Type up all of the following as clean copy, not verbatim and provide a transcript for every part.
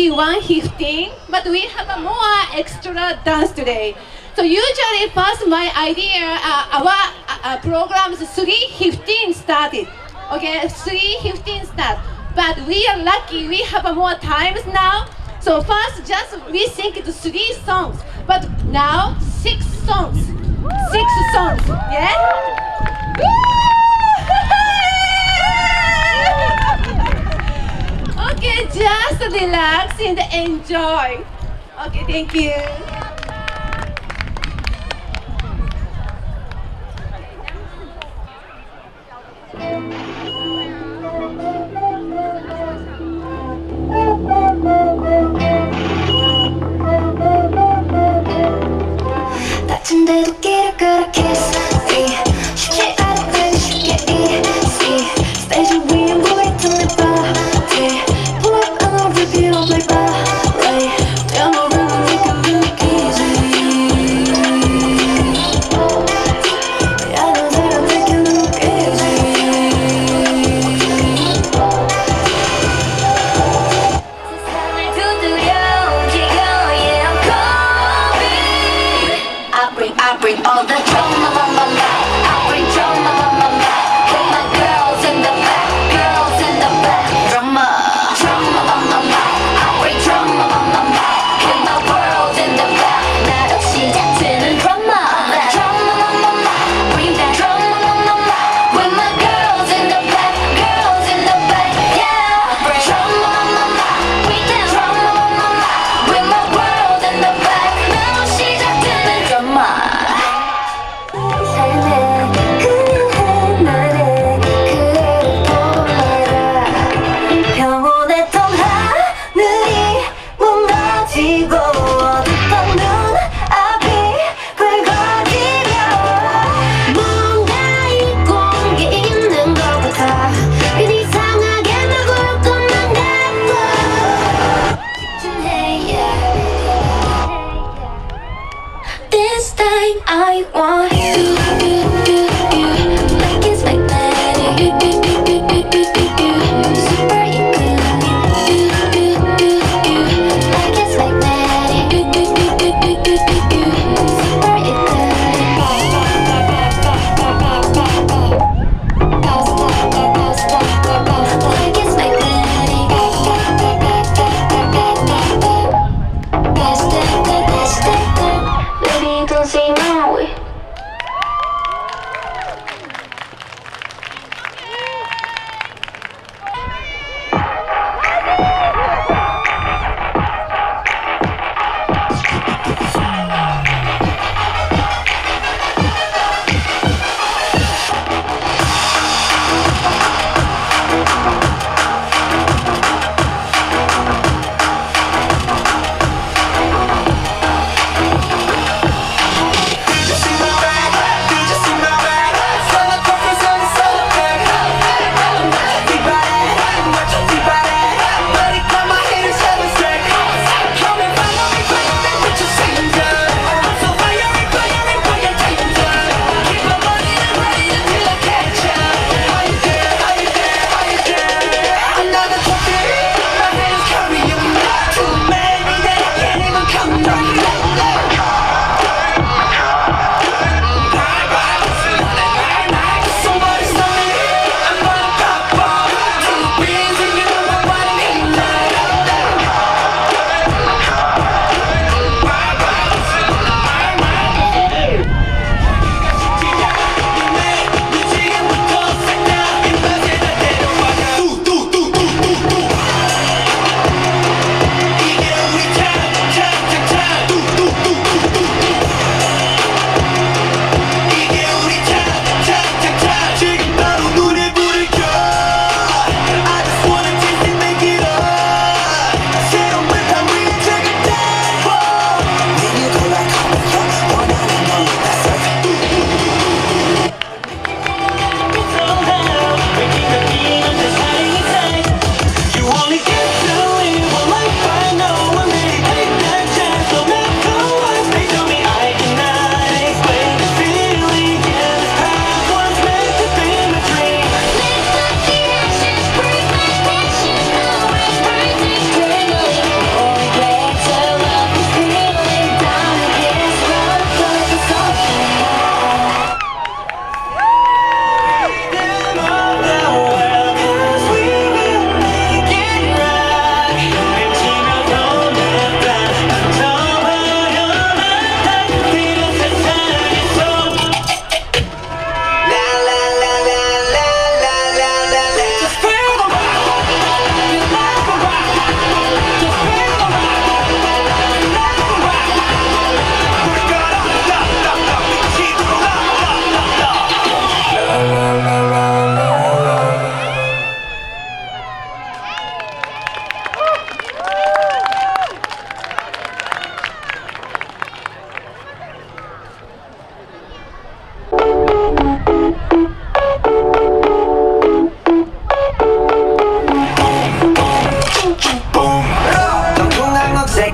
only 1:15, but we have a more extra dance today. So usually first my idea, our program is 3:15 started. Okay, 3:15 start. But we are lucky we have more times now. So first just we think it's 3 songs, but now 6 songs. 6 songs, yeah? Okay, just relax and enjoy. Okay, thank you. 다친데도 길을 걸어 kiss me 쉽지 않은 걸 쉽게 easy 스테이지 위에 보이던 내 body Pull up and I'll rip you up like ballet We're not gonna make it look easy I know that I'll make it look easy 세상을 두드려 움직여 yeah I'm coming I bring all the drama on my life. I bring drama on my life. With my girls in the back, girls in the back. Drama, drama on my life. I bring drama on my life. With my world in the back. 나로 시작되는 drama. Drama on my life. Bring that drama on my life. With my girls in the back, girls in the back. Yeah, I bring drama on my life. Bring that drama on my life. With my world in the back. 나로 시작되는 drama.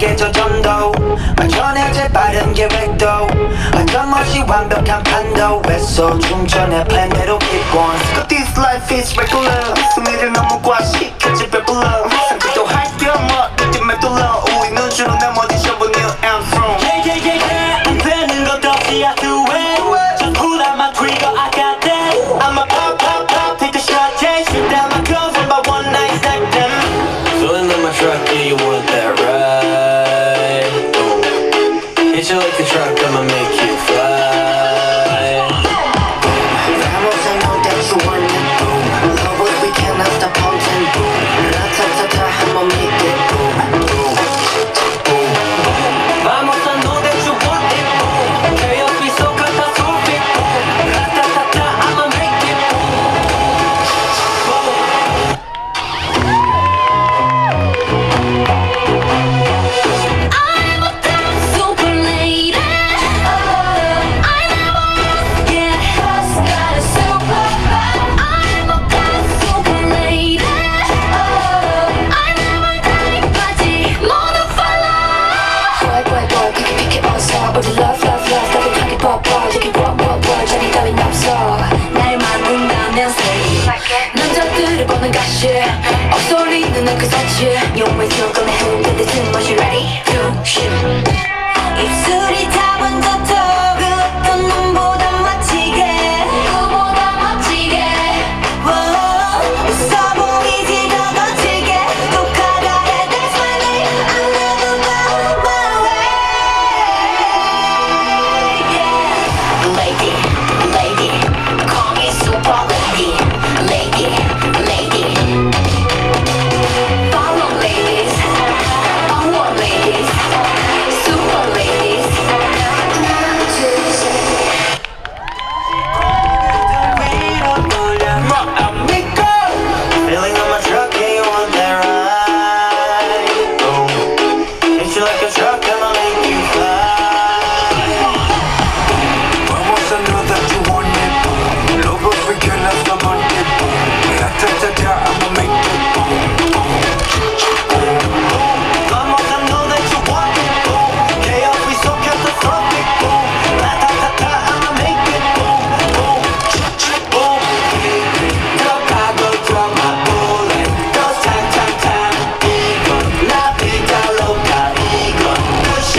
너에게 저점도 맞춰내지 빠른 계획도 어정없이 완벽한 판도에서 충전해 플랜대로 keep on But this life is regular 승리를 너무 과시켰지 배불러 상기도 할게 없어 이쯤에 뚫려 우리 눈주로 나머지 전부 new and from Yeah yeah yeah yeah 안 되는 것 없이 I do it Just pull out my trigger I got that I'ma pop pop pop take the shot yeah shoot down my girls and my one night stack them Filling up my truck yeah you want that ride Boom Hit you like a truck I'ma make you fly Vamos, I know that you want it, boom Love we cannot stop pumping, boom Ra-ta-ta-ta, I'ma make it, boom, boom, boom Vamos I know that you want it boom Chaos be so catastrophic boom Ra-ta-ta-ta I'ma make it I'm a super lady. I never lost, yeah. Cause got a super vibe. I'm a super lady. I never die, party, motherfucker. Boy, pick it all star. 우리 love, 따뜻하게 뽀뽀. 여기 what, 자리 따윈 없어. 날 만든다면 say. 남자들을 보는 가시. 엎소리는 그 사치. 용맹스러운 꺼내 흔들대 숨마시 ready to shoot. 입술이 다 번져도 그 어떤 놈보다 멋지게. 누구보다 멋지게. 웃어 보이지 더 거칠게. 독하다해 that's my name. I never go my way. Yeah. Lady, call me super lady. Lady. Follow ladies, I want ladies, super ladies. Feeling on my truck, yeah, you want that ride Boom Hit you like a truck, I'ma make you fly Vamos, I know that you want it, boom Love we cannot stop on it, boom Ra-ta-ta-ta, I'ma make it, boom, boom Vamos, I know that you want it boom Chaos be so catastrophic boom Ra-ta-ta-ta, I'ma make it boom boom boom 들어가고 drop my bullet Goes time 이건 나 비가 로가 이건 push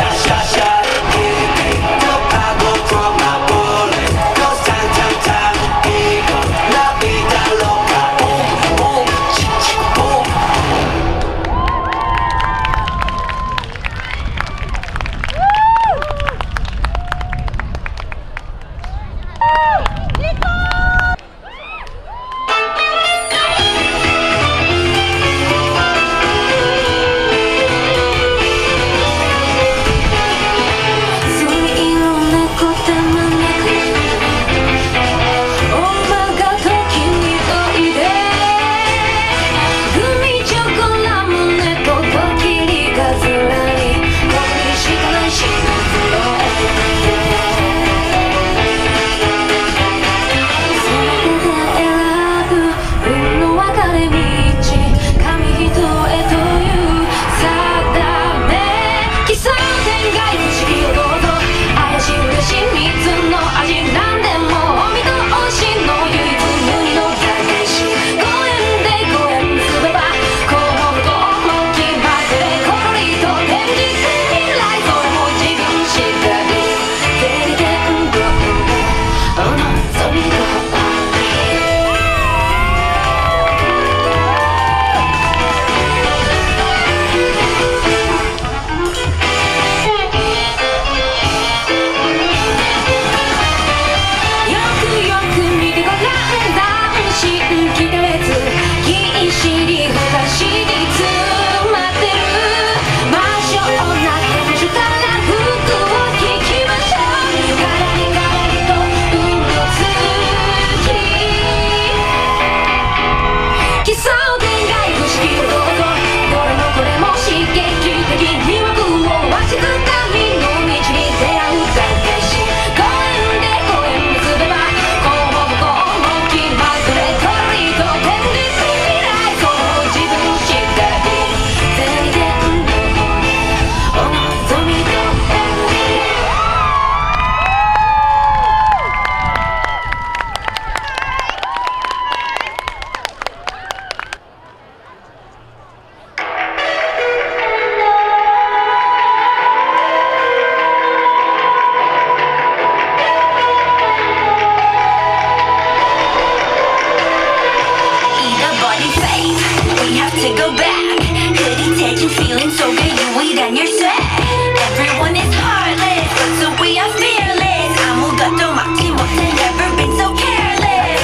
you're sad. Everyone is heartless, but so we are fearless. 아무것도 막지 못해, never been so careless.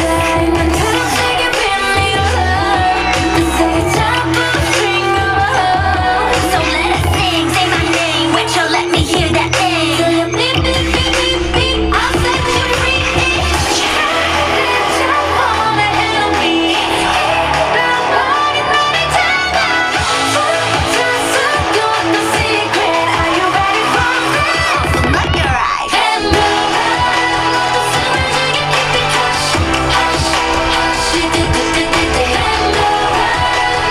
그렇게 빌리 love, 세계 전부 string of a hoe. So let us sing, say my name, 외쳐, let me hear that thing. Beep, beep, beep, beep, beep, I'll set you free. Just wanna help me. 너만이 너를 찾아. Just a good secret. Are you ready for this? Look your eyes. And 모두 숨을 죽여 keep it hush, hush, hush. 띠띠띠띠띠띠. And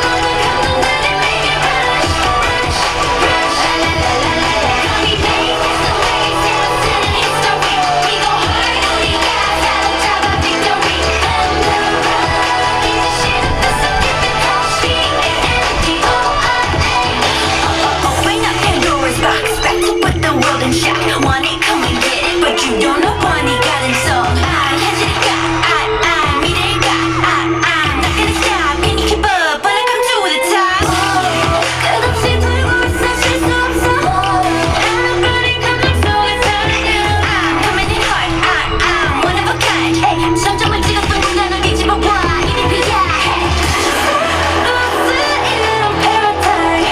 모두 감동들이 make it rush, rush, rush. La la la la la la. Copy paste is the way. Zero sin in history. We go hard, 우리가 사로잡아 victory. And 이제 시작됐어 keep it hush. B-A-N-D-O-R-A. Open up Pandora's box, back to put the world in shock. Want it, come and get it, but you don't know what it got in store. 현실이가 미래가 I'm not gonna stop. Can you keep up when I come to the top? 끝없이 돌고 있어 쉴 수 없어. 아무리 감정 속에 살아요. I'm coming in hard. I'm one of a kind. Hey, 점점을 찍었던 공간을 뒤집어봐. 이미 비야. Lose 이런 paradigm.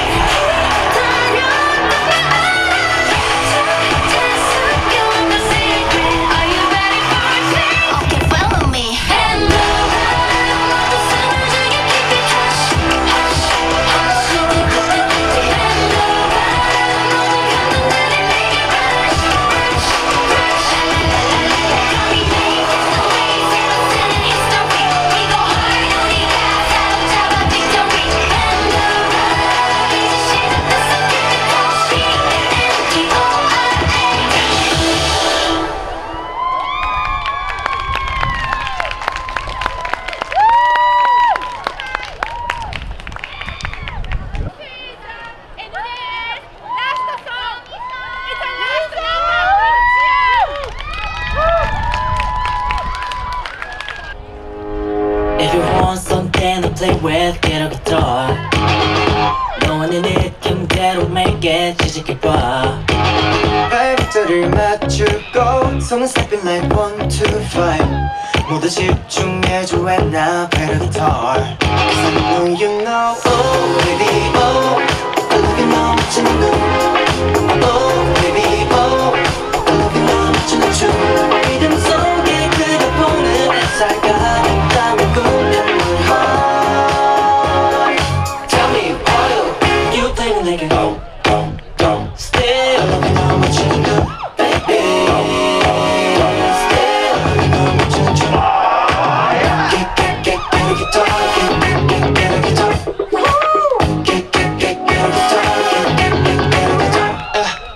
Okay, follow me. And 모두 숨을 죽여 keep it hush, hush, hush. And 모두 감동들이 make it rush, rush, rush. La la la la la. Copy paste is the way. Zero sin in history. We go hard, 우리가 사로잡아 victory. And 이제 시작됐어 keep it hush. B-A-N-D-O-R-A. If you want something to play with, get a guitar. 너와의 느낌대로 make it 시작해봐. 발밑을 맞추고 손은 stepping like 1, 2, 5 모두 집중해줘 and now play the guitar Cause I know you know Oh baby oh I love you 너무 멋지는 거 Oh baby oh I love you 너무 멋지는 춤 리듬 속에 그려보는 햇살과 있다면 꾸며물 heart Tell me why you play me like a go Still I love you 너무 멋지는 거 baby Still I love you 너무 멋지는 춤 Get a guitar Get a guitar Get a guitar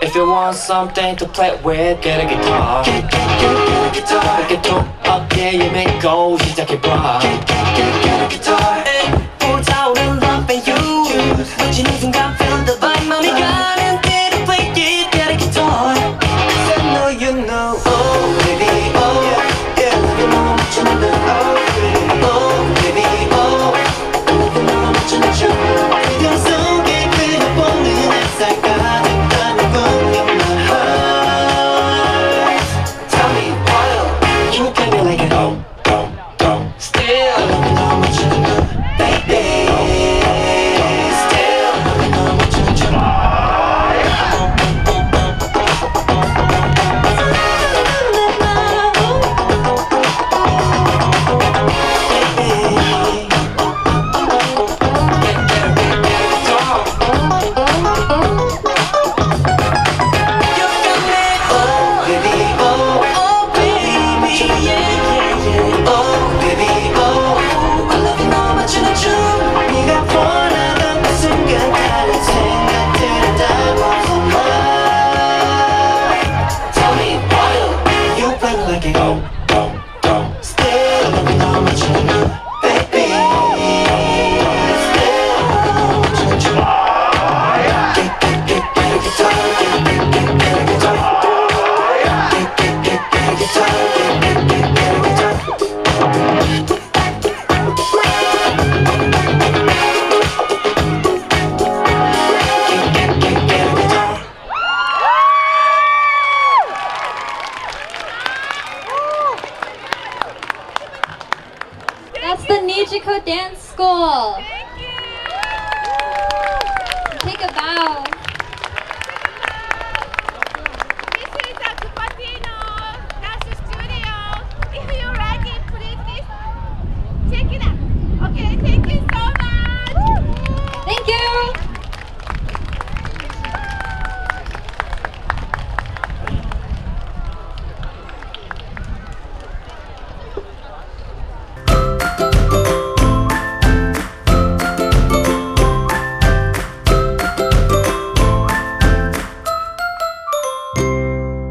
If you want something to play with, get a guitar. Get a guitar Get to up, yeah, you make go 시작해봐. Get a guitar